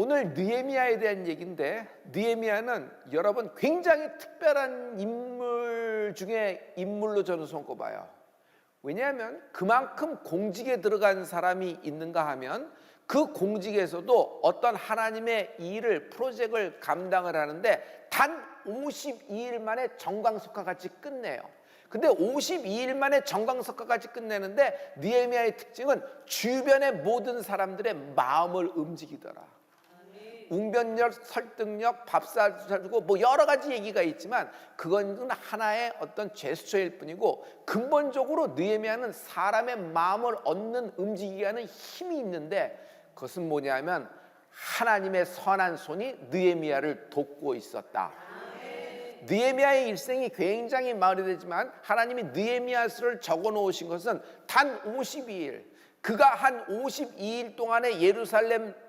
오늘 느헤미야에 대한 얘기인데, 느헤미야는 여러분 굉장히 특별한 인물 중에 인물로 저는 손꼽아요. 왜냐하면 그만큼 공직에 들어간 사람이 있는가 하면 그 공직에서도 어떤 하나님의 일을, 프로젝트를 감당을 하는데 단 52일 만에 정광석과 같이 끝내요. 근데 52일 만에 정광석과 같이 끝내는데 느헤미야의 특징은 주변의 모든 사람들의 마음을 움직이더라. 웅변력, 설득력, 밥 사주고 뭐 여러 가지 얘기가 있지만 그건 하나의 어떤 제스처일 뿐이고, 근본적으로 느헤미야는 사람의 마음을 얻는, 움직이게 하는 힘이 있는데, 그것은 뭐냐면 하나님의 선한 손이 느헤미야를 돕고 있었다. 느헤미야의 일생이 굉장히 말이 되지만 하나님이 느헤미야서를 적어 놓으신 것은 단 52일, 그가 한 52일 동안에 예루살렘에서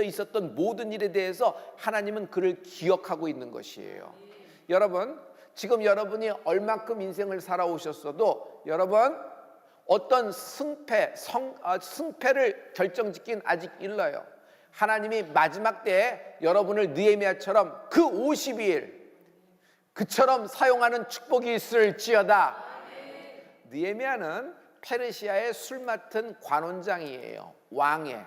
있었던 모든 일에 대해서 하나님은 그를 기억하고 있는 것이에요. 여러분, 지금 여러분이 얼만큼 인생을 살아오셨어도 여러분 어떤 승패를 결정짓긴 아직 일러요. 하나님이 마지막 때에 여러분을 느헤미야처럼 그 52일 그처럼 사용하는 축복이 있을지어다. 느헤미야는 페르시아의 술 맡은 관원장이에요. 왕의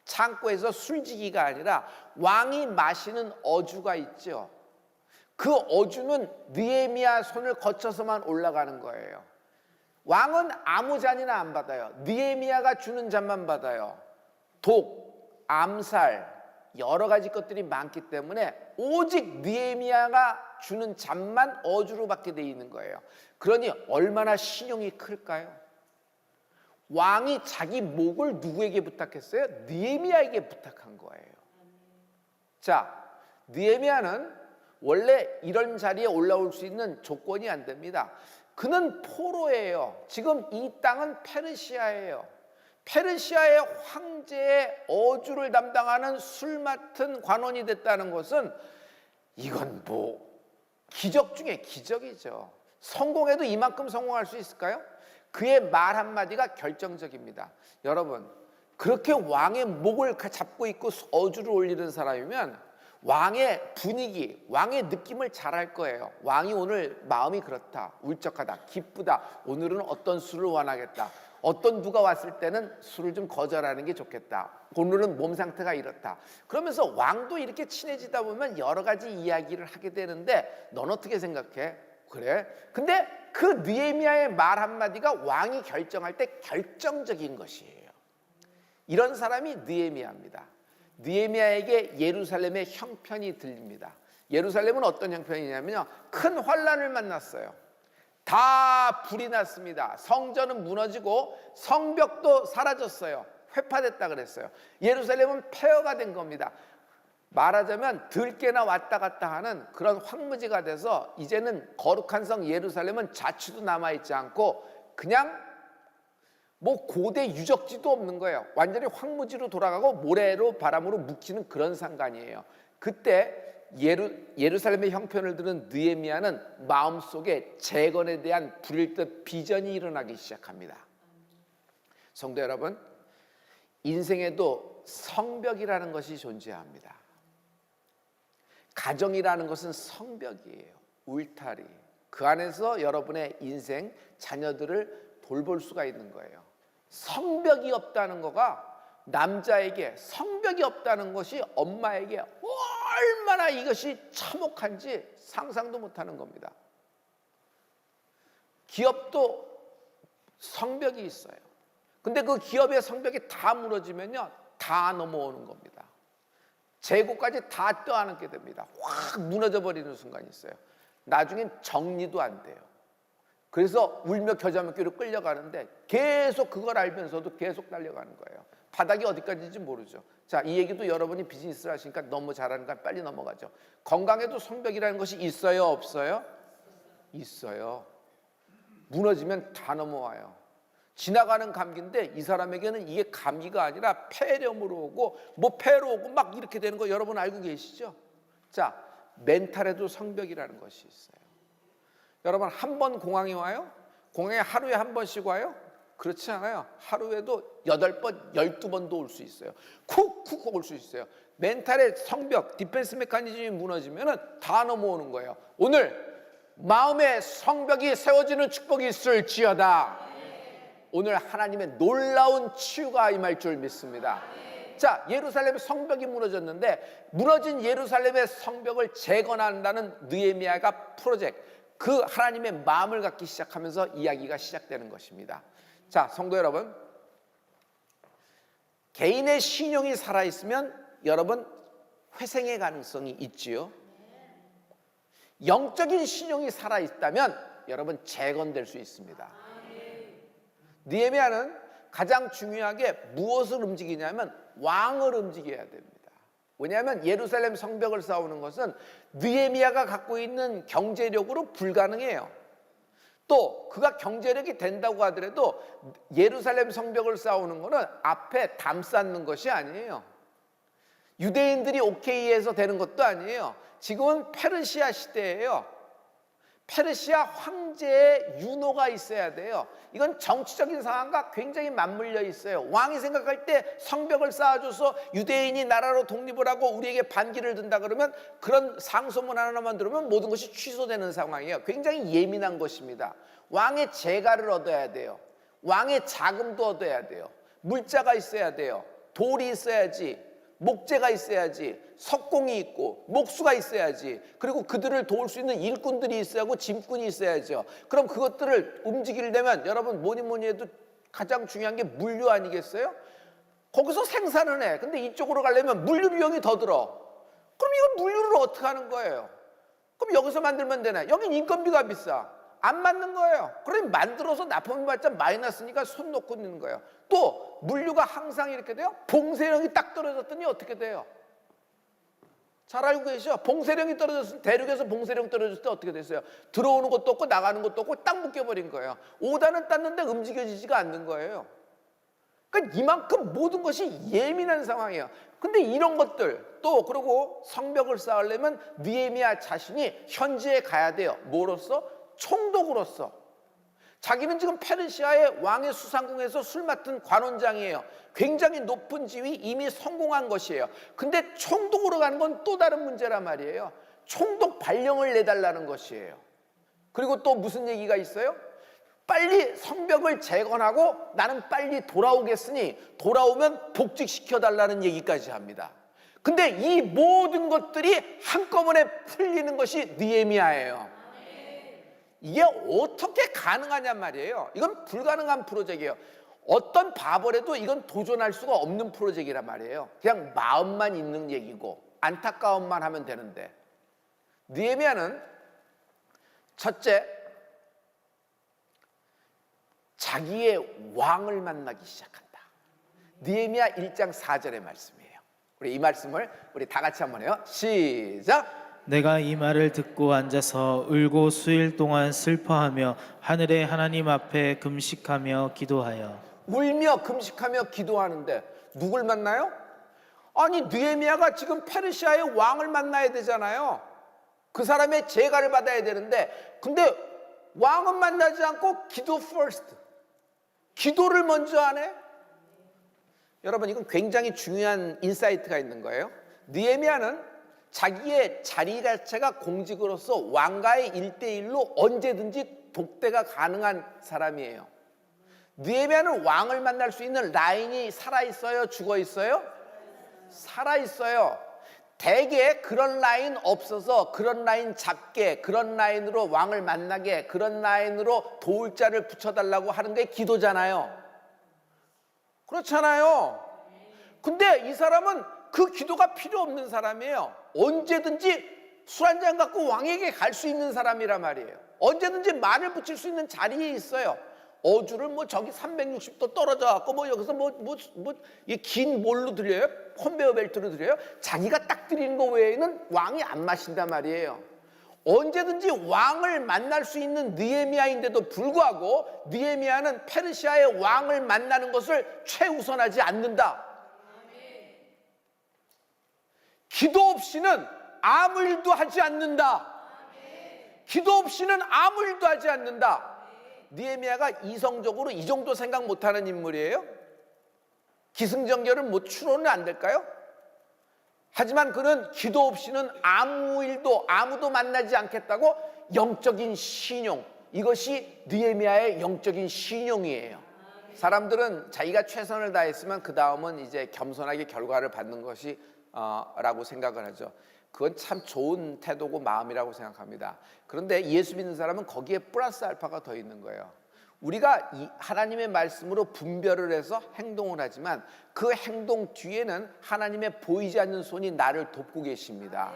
창고에서 술지기가 아니라 왕이 마시는 어주가 있죠. 그 어주는 느헤미야 손을 거쳐서만 올라가는 거예요. 왕은 아무 잔이나 안 받아요. 느헤미야가 주는 잔만 받아요. 독, 암살, 여러 가지 것들이 많기 때문에 오직 느헤미야가 주는 잔만 어주로 받게 돼 있는 거예요. 그러니 얼마나 신용이 클까요? 왕이 자기 목을 누구에게 부탁했어요? 느헤미야에게 부탁한 거예요. 자, 느헤미야는 원래 이런 자리에 올라올 수 있는 조건이 안 됩니다. 그는 포로예요. 지금 이 땅은 페르시아예요. 페르시아의 황제의 어주를 담당하는 술 맡은 관원이 됐다는 것은 이건 뭐 기적 중에 기적이죠. 성공해도 이만큼 성공할 수 있을까요? 그의 말 한마디가 결정적입니다. 여러분, 그렇게 왕의 목을 잡고 있고 어주를 올리는 사람이면 왕의 분위기, 왕의 느낌을 잘 알 거예요. 왕이 오늘 마음이 그렇다, 울적하다, 기쁘다, 오늘은 어떤 술을 원하겠다, 어떤 누가 왔을 때는 술을 좀 거절하는 게 좋겠다, 오늘은 몸 상태가 이렇다. 그러면서 왕도 이렇게 친해지다 보면 여러 가지 이야기를 하게 되는데, 넌 어떻게 생각해? 그래? 근데 그 느헤미야의 말 한마디가 왕이 결정할 때 결정적인 것이에요. 이런 사람이 느헤미야입니다. 느헤미야에게 예루살렘의 형편이 들립니다. 예루살렘은 어떤 형편이냐면요, 큰 환란을 만났어요. 다 불이 났습니다. 성전은 무너지고 성벽도 사라졌어요. 회파됐다 그랬어요. 예루살렘은 폐허가 된 겁니다. 말하자면 들깨나 왔다 갔다 하는 그런 황무지가 돼서 이제는 거룩한 성 예루살렘은 자취도 남아있지 않고 그냥 뭐 고대 유적지도 없는 거예요. 완전히 황무지로 돌아가고 모래로 바람으로 묵히는 그런 상간이에요. 그때 예루살렘의 형편을 들은 느헤미야는 마음속에 재건에 대한 불일 듯 비전이 일어나기 시작합니다. 성도 여러분, 인생에도 성벽이라는 것이 존재합니다. 가정이라는 것은 성벽이에요. 울타리. 그 안에서 여러분의 인생, 자녀들을 돌볼 수가 있는 거예요. 성벽이 없다는 거가, 남자에게 성벽이 없다는 것이 엄마에게 얼마나 이것이 참혹한지 상상도 못하는 겁니다. 기업도 성벽이 있어요. 근데 그 기업의 성벽이 다 무너지면요, 다 넘어오는 겁니다. 재고까지 다 떠안게 됩니다. 확 무너져 버리는 순간이 있어요. 나중엔 정리도 안 돼요. 그래서 울며 겨자 먹기로 끌려가는데 계속 그걸 알면서도 계속 달려가는 거예요. 바닥이 어디까지인지 모르죠. 자, 이 얘기도 여러분이 비즈니스를 하시니까 너무 잘하니까 빨리 넘어가죠. 건강에도 성벽이라는 것이 있어요, 없어요? 있어요. 무너지면 다 넘어와요. 지나가는 감기인데 이 사람에게는 이게 감기가 아니라 폐렴으로 오고 뭐 폐로 오고 막 이렇게 되는 거 여러분 알고 계시죠? 자, 멘탈에도 성벽이라는 것이 있어요. 여러분, 한 번 공항에 와요? 공항에 하루에 한 번씩 와요? 그렇지 않아요. 하루에도 8번, 12번도 올 수 있어요. 쿡쿡 올 수 있어요. 멘탈의 성벽, 디펜스 메커니즘이 무너지면 다 넘어오는 거예요. 오늘 마음의 성벽이 세워지는 축복이 있을지어다. 오늘 하나님의 놀라운 치유가 임할 줄 믿습니다. 자, 예루살렘의 성벽이 무너졌는데 무너진 예루살렘의 성벽을 재건한다는 느헤미야가 프로젝트, 그 하나님의 마음을 갖기 시작하면서 이야기가 시작되는 것입니다. 자, 성도 여러분, 개인의 신용이 살아있으면 여러분 회생의 가능성이 있지요. 영적인 신용이 살아있다면 여러분 재건될 수 있습니다. 느헤미야는 가장 중요하게 무엇을 움직이냐면 왕을 움직여야 됩니다. 왜냐하면 예루살렘 성벽을 쌓는 것은 느헤미야가 갖고 있는 경제력으로 불가능해요. 또 그가 경제력이 된다고 하더라도 예루살렘 성벽을 쌓는 것은 앞에 담 쌓는 것이 아니에요. 유대인들이 오케이 해서 되는 것도 아니에요. 지금은 페르시아 시대예요. 페르시아 황제의 윤호가 있어야 돼요. 이건 정치적인 상황과 굉장히 맞물려 있어요. 왕이 생각할 때 성벽을 쌓아줘서 유대인이 나라로 독립을 하고 우리에게 반기를 든다 그러면 그런 상소문 하나만 들으면 모든 것이 취소되는 상황이에요. 굉장히 예민한 것입니다. 왕의 재가를 얻어야 돼요. 왕의 자금도 얻어야 돼요. 물자가 있어야 돼요. 돌이 있어야지. 목재가 있어야지. 석공이 있고 목수가 있어야지. 그리고 그들을 도울 수 있는 일꾼들이 있어야 하고 짐꾼이 있어야죠. 그럼 그것들을 움직이려면 여러분 뭐니 해도 가장 중요한 게 물류 아니겠어요? 거기서 생산을 해. 근데 이쪽으로 가려면 물류 비용이 더 들어. 그럼 이걸 물류를 어떻게 하는 거예요? 그럼 여기서 만들면 되나? 여긴 인건비가 비싸. 안 맞는 거예요. 그러니 만들어서 납품받자 마이너스니까 손 놓고 있는 거예요. 또 물류가 항상 이렇게 돼요. 봉쇄령이 딱 떨어졌더니 어떻게 돼요? 잘 알고 계시죠? 봉쇄령이 떨어졌을 때, 대륙에서 봉쇄령 떨어졌을 때 어떻게 됐어요? 들어오는 것도 없고 나가는 것도 없고 딱 묶여버린 거예요. 오다는 땄는데 움직여지지가 않는 거예요. 그러니까 이만큼 모든 것이 예민한 상황이에요. 근데 이런 것들 또 그리고 성벽을 쌓으려면 느헤미야 자신이 현지에 가야 돼요. 뭐로써? 총독으로서. 자기는 지금 페르시아의 왕의 수상궁에서 술 맡은 관원장이에요. 굉장히 높은 지위, 이미 성공한 것이에요. 근데 총독으로 가는 건 또 다른 문제란 말이에요. 총독 발령을 내달라는 것이에요. 그리고 또 무슨 얘기가 있어요? 빨리 성벽을 재건하고 나는 빨리 돌아오겠으니 돌아오면 복직시켜달라는 얘기까지 합니다. 근데 이 모든 것들이 한꺼번에 풀리는 것이 느헤미야예요. 이게 어떻게 가능하냔 말이에요. 이건 불가능한 프로젝트예요. 어떤 바보라도 이건 도전할 수가 없는 프로젝트란 말이에요. 그냥 마음만 있는 얘기고 안타까움만 하면 되는데, 느헤미야는 첫째, 자기의 왕을 만나기 시작한다. 느헤미야 1장 4절의 말씀이에요. 우리 이 말씀을 우리 다 같이 한번 해요. 시작! 내가 이 말을 듣고 앉아서 울고 수일 동안 슬퍼하며 하늘의 하나님 앞에 금식하며 기도하여. 울며 금식하며 기도하는데 누굴 만나요? 아니 느헤미야가 지금 페르시아의 왕을 만나야 되잖아요. 그 사람의 제가를 받아야 되는데 근데 왕은 만나지 않고 기도 first, 기도를 먼저 하네. 여러분 이건 굉장히 중요한 인사이트가 있는 거예요. 느헤미야는 자기의 자리 자체가 공직으로서 왕과의 1대1로 언제든지 독대가 가능한 사람이에요. 느헤미야는 왕을 만날 수 있는 라인이 살아있어요? 죽어있어요? 살아있어요. 대개 그런 라인 없어서 그런 라인 잡게, 그런 라인으로 왕을 만나게, 그런 라인으로 도울 자를 붙여달라고 하는 게 기도잖아요. 그렇잖아요. 근데 이 사람은 그 기도가 필요 없는 사람이에요. 언제든지 술 한잔 갖고 왕에게 갈 수 있는 사람이란 말이에요. 언제든지 말을 붙일 수 있는 자리에 있어요. 어주를 뭐 저기 360도 떨어져 갖고 뭐 여기서 이 긴 뭘로 들려요? 컨베어 벨트로 들려요? 자기가 딱 드리는 거 외에는 왕이 안 마신단 말이에요. 언제든지 왕을 만날 수 있는 느헤미야인데도 불구하고 느헤미야는 페르시아의 왕을 만나는 것을 최우선하지 않는다. 기도 없이는 아무 일도 하지 않는다. 기도 없이는 아무 일도 하지 않는다. 느헤미야가 이성적으로 이 정도 생각 못하는 인물이에요? 기승전결은 뭐 추론은 안 될까요? 하지만 그는 기도 없이는 아무도 만나지 않겠다고 영적인 신용, 이것이 느헤미야의 영적인 신용이에요. 사람들은 자기가 최선을 다했으면 그 다음은 이제 겸손하게 결과를 받는 것이 라고 생각을 하죠. 그건 참 좋은 태도고 마음이라고 생각합니다. 그런데 예수 믿는 사람은 거기에 플러스 알파가 더 있는 거예요. 우리가 하나님의 말씀으로 분별을 해서 행동을 하지만 그 행동 뒤에는 하나님의 보이지 않는 손이 나를 돕고 계십니다.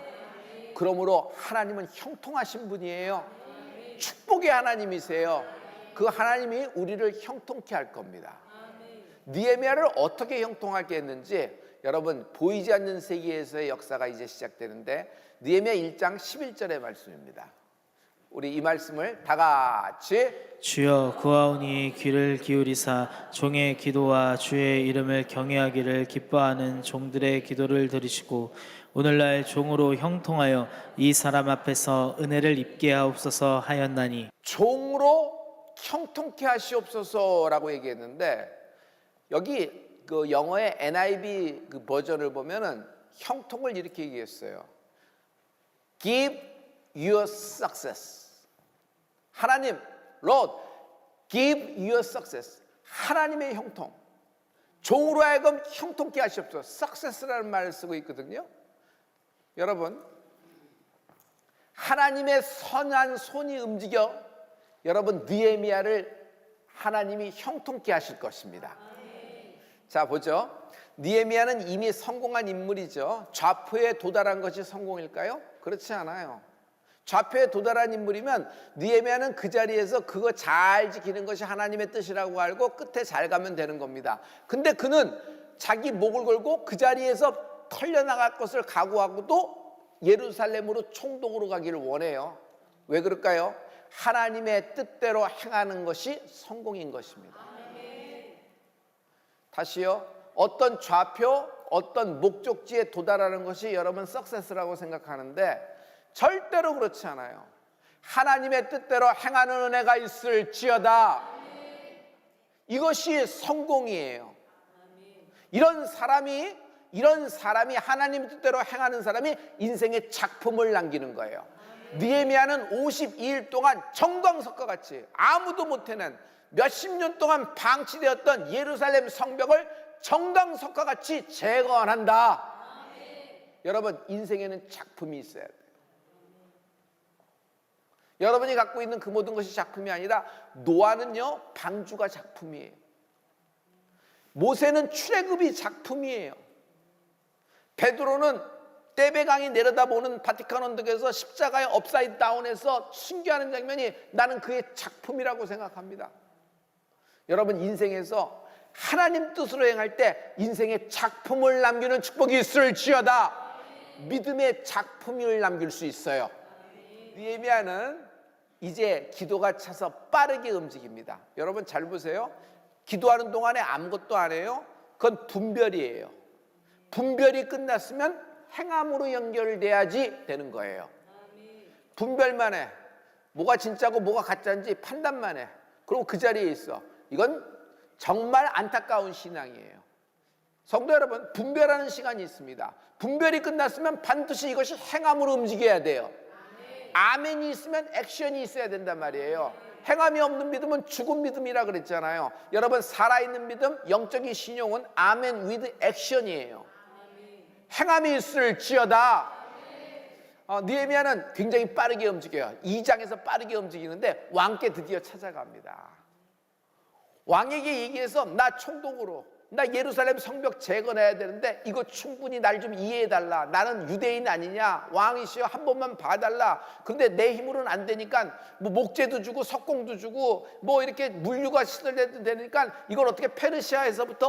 그러므로 하나님은 형통하신 분이에요. 축복의 하나님이세요. 그 하나님이 우리를 형통케 할 겁니다. 느헤미야를 어떻게 형통하게 했는지 여러분, 보이지 않는 세계에서의 역사가 이제 시작되는데 느헤미야 1장 11절의 말씀입니다. 우리 이 말씀을 다 같이 주여 구하오니 귀를 기울이사 종의 기도와 주의 이름을 경외하기를 기뻐하는 종들의 기도를 들으시고 오늘날 종으로 형통하여 이 사람 앞에서 은혜를 입게 하옵소서 하였나니. 종으로 형통케 하시옵소서라고 얘기했는데 여기 그 영어의 NIV 그 버전을 보면은 형통을 이렇게 얘기했어요. Give your success. 하나님, Lord, give your success. 하나님의 형통. 종으로 하여금 형통케 하시옵소서. success라는 말을 쓰고 있거든요. 여러분, 하나님의 선한 손이 움직여 여러분 느헤미야를 하나님이 형통케 하실 것입니다. 자, 보죠. 느헤미야는 이미 성공한 인물이죠. 좌표에 도달한 것이 성공일까요? 그렇지 않아요. 좌표에 도달한 인물이면 느헤미야는 그 자리에서 그거 잘 지키는 것이 하나님의 뜻이라고 알고 끝에 잘 가면 되는 겁니다. 근데 그는 자기 목을 걸고 그 자리에서 털려나갈 것을 각오하고도 예루살렘으로 총독으로 가기를 원해요. 왜 그럴까요? 하나님의 뜻대로 행하는 것이 성공인 것입니다. 다시요. 어떤 좌표, 어떤 목적지에 도달하는 것이 여러분 석세스라고 생각하는데 절대로 그렇지 않아요. 하나님의 뜻대로 행하는 은혜가 있을지어다. 이것이 성공이에요. 이런 사람이 하나님의 뜻대로 행하는 사람이 인생의 작품을 남기는 거예요. 느헤미야는 52일 동안 정광석과 같이 아무도 못해낸 몇십 년 동안 방치되었던 예루살렘 성벽을 정광석과 같이 재건한다. 여러분, 인생에는 작품이 있어야 돼요. 여러분이 갖고 있는 그 모든 것이 작품이 아니라 노아는요, 방주가 작품이에요. 모세는 출애굽이 작품이에요. 베드로는 떼베강이 내려다보는 바티칸 언덕에서 십자가에 업사이드 다운해서 순교하는 장면이 나는 그의 작품이라고 생각합니다. 여러분, 인생에서 하나님 뜻으로 행할 때 인생의 작품을 남기는 축복이 있을지어다. 믿음의 작품을 남길 수 있어요. 느헤미야는 이제 기도가 차서 빠르게 움직입니다. 여러분 잘 보세요. 기도하는 동안에 아무것도 안 해요. 그건 분별이에요. 분별이 끝났으면 행함으로 연결돼야지 되는 거예요. 분별만 해. 뭐가 진짜고 뭐가 가짜인지 판단만 해. 그리고 그 자리에 있어. 이건 정말 안타까운 신앙이에요. 성도 여러분, 분별하는 시간이 있습니다. 분별이 끝났으면 반드시 이것이 행함으로 움직여야 돼요. 아멘이 있으면 액션이 있어야 된단 말이에요. 행함이 없는 믿음은 죽은 믿음이라 그랬잖아요. 여러분, 살아있는 믿음, 영적인 신용은 아멘 with 액션이에요. 행함이 있을지어다. 느헤미야는 굉장히 빠르게 움직여요. 2장에서 빠르게 움직이는데 왕께 드디어 찾아갑니다. 왕에게 얘기해서 나 총독으로, 나 예루살렘 성벽 재건해야 되는데 이거 충분히 날 좀 이해해달라. 나는 유대인 아니냐. 왕이시여 한 번만 봐달라. 근데 내 힘으로는 안 되니까 뭐 목재도 주고 석공도 주고 뭐 이렇게 물류가 시설되니까 이걸 어떻게 페르시아에서부터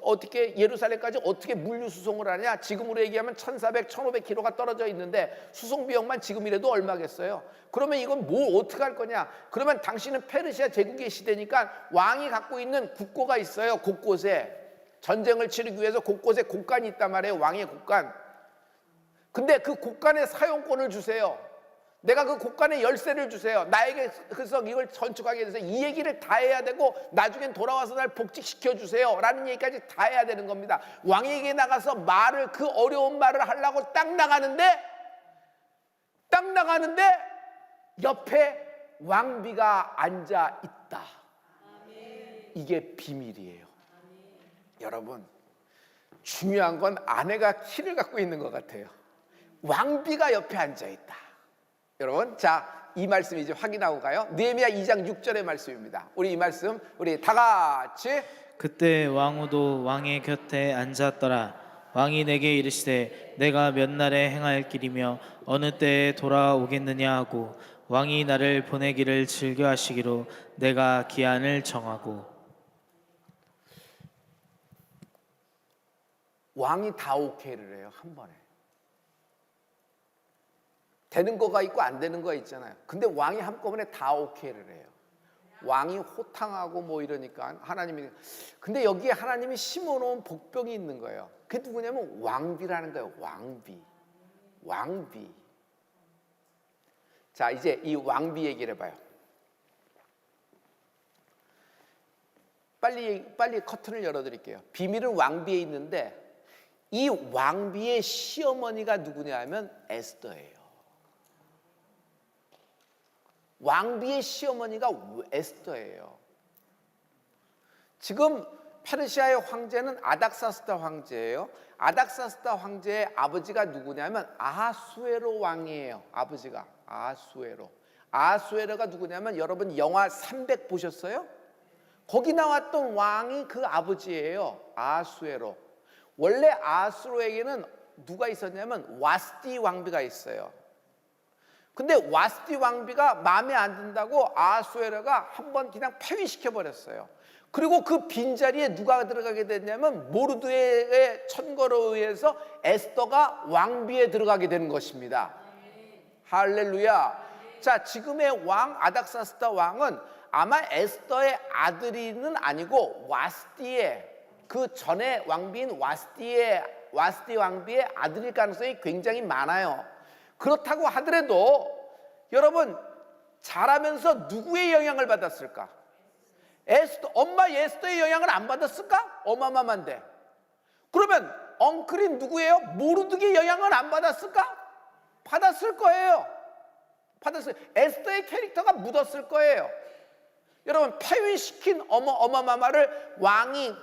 어떻게 예루살렘까지 어떻게 물류 수송을 하냐. 지금으로 얘기하면 1400, 1500km가 떨어져 있는데 수송 비용만 지금이라도 얼마겠어요. 그러면 이건 뭐 어떻게 할 거냐. 그러면 당신은 페르시아 제국의 시대니까 왕이 갖고 있는 국고가 있어요. 곳곳에. 전쟁을 치르기 위해서 곳곳에 곳간이 있단 말이에요. 왕의 곳간. 근데 그 곳간의 사용권을 주세요. 내가 그 곳간에 열쇠를 주세요. 나에게 그래서 이걸 건축하게 해서 이 얘기를 다 해야 되고 나중엔 돌아와서 날 복직시켜 주세요 라는 얘기까지 다 해야 되는 겁니다. 왕에게 나가서 말을, 그 어려운 말을 하려고 딱 나가는데 옆에 왕비가 앉아 있다. 이게 비밀이에요. 여러분, 중요한 건 아내가 키를 갖고 있는 것 같아요. 왕비가 옆에 앉아 있다. 여러분, 자, 이 말씀 이제 확인하고 가요. 느헤미야 2장 6절의 말씀입니다. 우리 이 말씀 우리 다 같이. 그때 왕후도 왕의 곁에 앉았더라. 왕이 내게 이르시되 내가 몇 날에 행할 길이며 어느 때에 돌아오겠느냐 하고 왕이 나를 보내기를 즐겨하시기로 내가 기한을 정하고. 왕이 다 오케이를 해요. 한 번에. 되는 거가 있고 안 되는 거가 있잖아요. 근데 왕이 한꺼번에 다 오케이를 해요. 왕이 호탕하고 뭐 이러니까 하나님이, 근데 여기에 하나님이 심어놓은 복병이 있는 거예요. 그게 누구냐면 왕비라는 거예요. 왕비. 자, 이제 이 왕비 얘기를 해봐요. 빨리 커튼을 열어드릴게요. 비밀은 왕비에 있는데 이 왕비의 시어머니가 누구냐 하면 에스더예요. 왕비의 시어머니가 에스더예요. 지금 페르시아의 황제는 아닥사스다 황제예요. 아닥사스다 황제의 아버지가 누구냐면 아하수에로 왕이에요. 아버지가 아하수에로가 누구냐면 여러분 영화 300 보셨어요? 거기 나왔던 왕이 그 아버지예요. 아하수에로. 원래 아하수에로에게는 누가 있었냐면 와스티 왕비가 있어요. 근데 와스티 왕비가 마음에 안 든다고 아하수에로가 한번 그냥 폐위시켜 버렸어요. 그리고 그 빈자리에 누가 들어가게 됐냐면 모르드의 천거로 의해서 에스더가 왕비에 들어가게 되는 것입니다. 할렐루야. 자, 지금의 왕 아닥사스다 왕은 아마 에스더의 아들이는 아니고 와스티의, 그 전에 왕비인 와스티 왕비의 아들일 가능성이 굉장히 많아요. 그렇다고 하더라도 여러분, 자라면서 누구의 영향을 받았을까? 엄마 에스더의 영향을 안 받았을까? 어마어마한데. 그러면 엉클인 누구예요? 모르드의 영향을 안 받았을까? 받았을 거예요. 에스더의 캐릭터가 묻었을 거예요. 여러분, 폐위시킨 어마마마를 왕이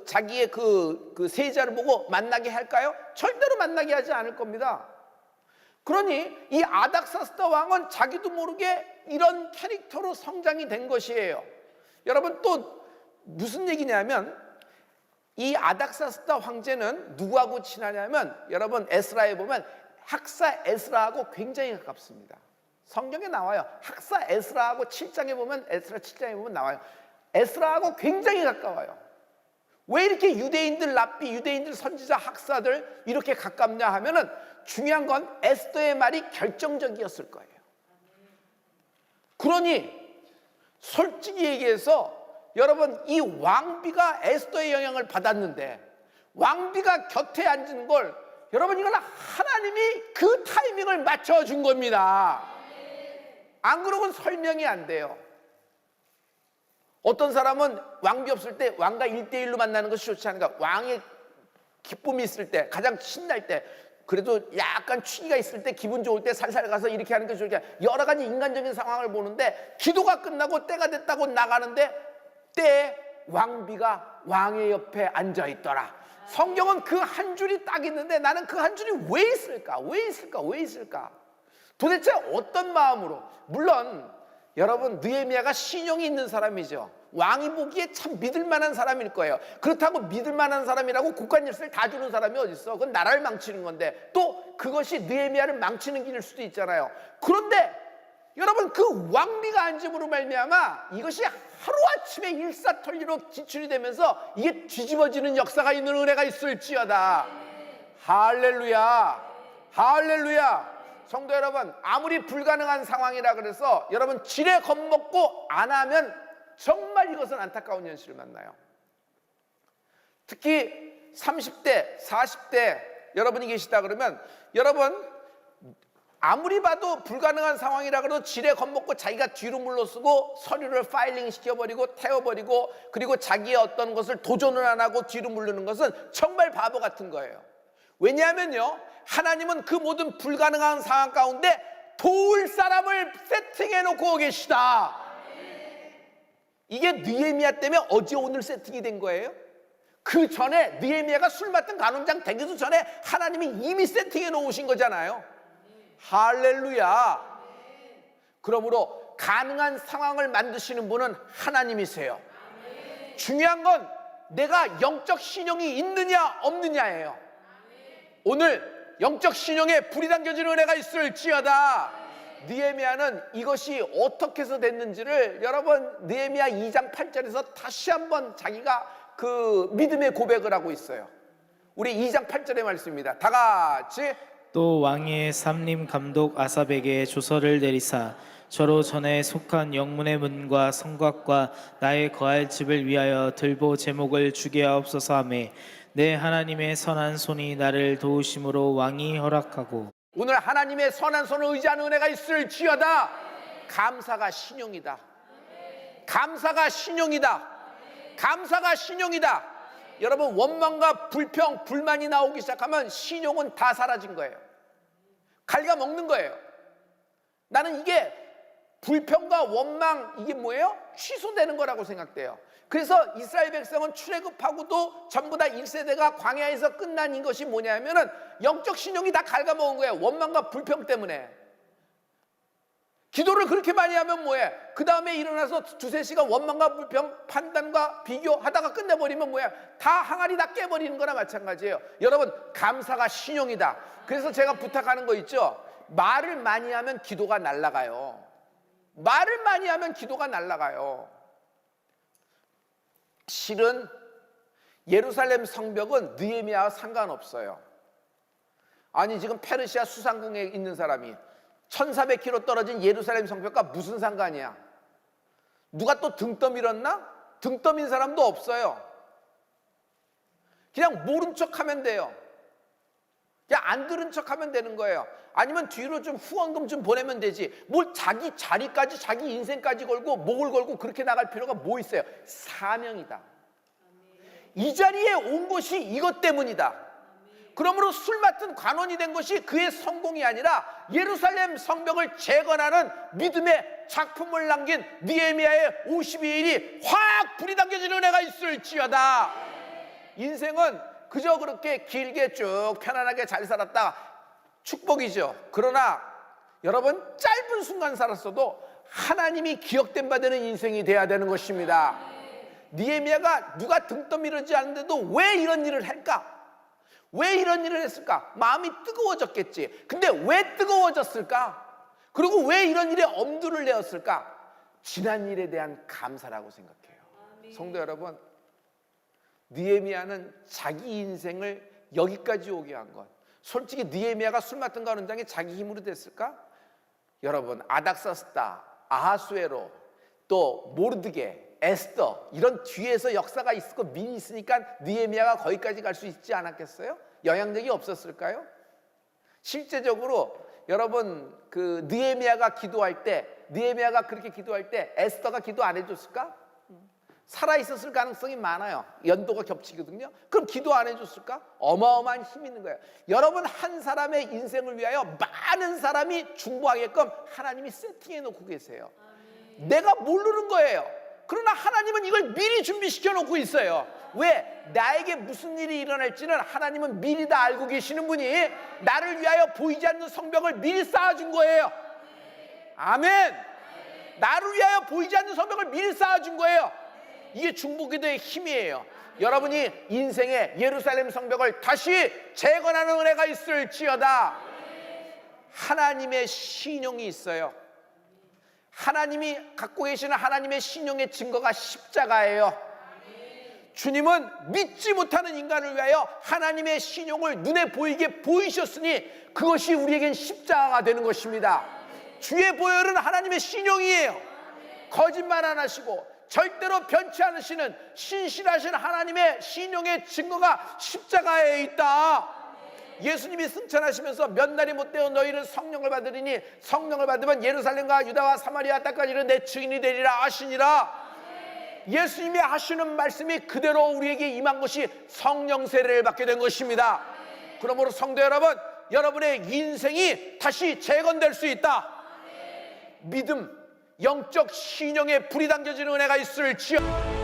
자기의 그 세자를 보고 만나게 할까요? 절대로 만나게 하지 않을 겁니다. 그러니 이 아닥사스다 왕은 자기도 모르게 이런 캐릭터로 성장이 된 것이에요. 여러분, 또 무슨 얘기냐면 이 아닥사스다 황제는 누구하고 친하냐면 여러분 에스라에 보면 학사 에스라하고 굉장히 가깝습니다. 성경에 나와요. 학사 에스라하고 7장에 보면 에스라 7장에 보면 나와요. 에스라하고 굉장히 가까워요. 왜 이렇게 유대인들 랍비, 유대인들 선지자, 학사들 이렇게 가깝냐 하면은 중요한 건 에스더의 말이 결정적이었을 거예요. 그러니 솔직히 얘기해서 여러분, 이 왕비가 에스더의 영향을 받았는데 왕비가 곁에 앉은 걸 여러분, 이건 하나님이 그 타이밍을 맞춰준 겁니다. 안 그러고는 설명이 안 돼요. 어떤 사람은 왕비 없을 때 왕과 1대1로 만나는 것이 좋지 않은가? 왕의 기쁨이 있을 때, 가장 신날 때, 그래도 약간 취기가 있을 때, 기분 좋을 때 살살 가서 이렇게 하는 것이 좋지 않은가? 여러 가지 인간적인 상황을 보는데 기도가 끝나고 때가 됐다고 나가는데 때에 왕비가 왕의 옆에 앉아있더라. 성경은 그 한 줄이 딱 있는데 나는 그 한 줄이 왜 있을까? 도대체 어떤 마음으로? 물론 여러분, 느헤미야가 신용이 있는 사람이죠. 왕이 보기에 참 믿을 만한 사람일 거예요. 그렇다고 믿을 만한 사람이라고 국가 열쇠를 다 주는 사람이 어디 있어? 그건 나라를 망치는 건데 또 그것이 느헤미야를 망치는 길일 수도 있잖아요. 그런데 여러분, 그 왕비가 앉음으로 말미암아 이것이 하루아침에 일사천리로 지출이 되면서 이게 뒤집어지는 역사가 있는 은혜가 있을지어다. 할렐루야. 성도 여러분, 아무리 불가능한 상황이라 그래서 여러분 지레 겁먹고 안 하면 정말 이것은 안타까운 현실을 만나요. 특히 30대, 40대 여러분이 계시다 그러면 여러분, 아무리 봐도 불가능한 상황이라 그래도 지레 겁먹고 자기가 뒤로 물러서고 서류를 파일링 시켜버리고 태워버리고 그리고 자기의 어떤 것을 도전을 안 하고 뒤로 물르는 것은 정말 바보 같은 거예요. 왜냐하면요, 하나님은 그 모든 불가능한 상황 가운데 도울 사람을 세팅해 놓고 계시다. 이게 느헤미야 때문에 어제 오늘 세팅이 된 거예요. 그 전에 느헤미야가 술 맡은 간원장 되기도 전에 하나님이 이미 세팅해 놓으신 거잖아요. 할렐루야. 그러므로 가능한 상황을 만드시는 분은 하나님이세요. 중요한 건 내가 영적 신용이 있느냐 없느냐예요. 오늘 영적 신용에 불이 당겨지는 은혜가 있을지어다. 느헤미야는 이것이 어떻게 해서 됐는지를 여러분 느헤미야 2장 8절에서 다시 한번 자기가 그 믿음의 고백을 하고 있어요. 우리 2장 8절의 말씀입니다. 다 같이. 또 왕의 삼림 감독 아삽에게 조서를 내리사 저로 전에 속한 영문의 문과 성곽과 나의 거할 집을 위하여 들보 제목을 주게 하옵소서 하매 내 하나님의 선한 손이 나를 도우심으로 왕이 허락하고. 오늘 하나님의 선한 손을 의지하는 은혜가 있을지어다. 감사가 신용이다. 감사가 신용이다. 감사가 신용이다. 여러분 원망과 불평, 불만이 나오기 시작하면 신용은 다 사라진 거예요. 갉아먹는 거예요. 나는 이게 불평과 원망 이게 뭐예요? 취소되는 거라고 생각돼요. 그래서 이스라엘 백성은 출애굽하고도 전부 다 1세대가 광야에서 끝난 것이 뭐냐면은 영적 신용이 다 갉아먹은 거예요. 원망과 불평 때문에. 기도를 그렇게 많이 하면 뭐해? 그 다음에 일어나서 두세 시간 원망과 불평, 판단과 비교하다가 끝내버리면 뭐야? 다 항아리 다 깨버리는 거나 마찬가지예요. 여러분 감사가 신용이다. 그래서 제가 부탁하는 거 있죠? 말을 많이 하면 기도가 날아가요. 말을 많이 하면 기도가 날아가요. 실은 예루살렘 성벽은 느헤미야와 상관없어요. 아니 지금 페르시아 수상궁에 있는 사람이 1400km 떨어진 예루살렘 성벽과 무슨 상관이야? 누가 또 등 떠밀었나? 등 떠민 사람도 없어요. 그냥 모른 척하면 돼요. 그냥 안 들은 척하면 되는 거예요. 아니면 뒤로 좀 후원금 좀 보내면 되지. 뭘 자기 자리까지 자기 인생까지 걸고 목을 걸고 그렇게 나갈 필요가 뭐 있어요? 사명이다. 이 자리에 온 것이 이것 때문이다. 그러므로 술 맡은 관원이 된 것이 그의 성공이 아니라 예루살렘 성벽을 재건하는 믿음의 작품을 남긴 느헤미야의 52일이 확 불이 당겨지는 은혜가 있을지어다. 인생은 그저 그렇게 길게 쭉 편안하게 잘 살았다 축복이죠. 그러나 여러분 짧은 순간 살았어도 하나님이 기억된 바 되는 인생이 돼야 되는 것입니다. 느헤미야가 누가 등 떠밀지 않는데도 왜 이런 일을 할까? 왜 이런 일을 했을까? 마음이 뜨거워졌겠지. 근데 왜 뜨거워졌을까? 그리고 왜 이런 일에 엄두를 내었을까? 지난 일에 대한 감사라고 생각해요. 성도 여러분, 느헤미야는 자기 인생을 여기까지 오게 한 것. 솔직히 느헤미야가 술 맡은 가운장에 자기 힘으로 됐을까? 여러분 아닥사스다, 아하수에로, 또 모르드게, 에스더 이런 뒤에서 역사가 있었고 민이 있으니까 느헤미야가 거기까지 갈 수 있지 않았겠어요? 영향력이 없었을까요? 실제적으로 여러분 그 느헤미야가 기도할 때, 느헤미야가 그렇게 기도할 때 에스더가 기도 안 해줬을까? 살아있었을 가능성이 많아요. 연도가 겹치거든요. 그럼 기도 안 해줬을까? 어마어마한 힘이 있는 거예요. 여러분 한 사람의 인생을 위하여 많은 사람이 중보하게끔 하나님이 세팅해 놓고 계세요. 내가 모르는 거예요. 그러나 하나님은 이걸 미리 준비시켜 놓고 있어요. 왜? 나에게 무슨 일이 일어날지는 하나님은 미리 다 알고 계시는 분이 나를 위하여 보이지 않는 성벽을 미리 쌓아준 거예요. 아멘. 나를 위하여 보이지 않는 성벽을 미리 쌓아준 거예요. 이게 중보기도의 힘이에요. 여러분이 인생의 예루살렘 성벽을 다시 재건하는 은혜가 있을지어다. 하나님의 신용이 있어요. 하나님이 갖고 계시는 하나님의 신용의 증거가 십자가예요. 주님은 믿지 못하는 인간을 위하여 하나님의 신용을 눈에 보이게 보이셨으니 그것이 우리에겐 십자가가 되는 것입니다. 주의 보혈은 하나님의 신용이에요. 거짓말 안 하시고 절대로 변치 않으시는 신실하신 하나님의 신용의 증거가 십자가에 있다. 예수님이 승천하시면서 몇 날이 못되어 너희는 성령을 받으리니 성령을 받으면 예루살렘과 유다와 사마리아 땅까지 내 증인이 되리라 하시니라. 예수님이 하시는 말씀이 그대로 우리에게 임한 것이 성령 세례를 받게 된 것입니다. 그러므로 성도 여러분, 여러분의 인생이 다시 재건될 수 있다. 믿음, 영적 신령에 불이 당겨지는 은혜가 있을지어다.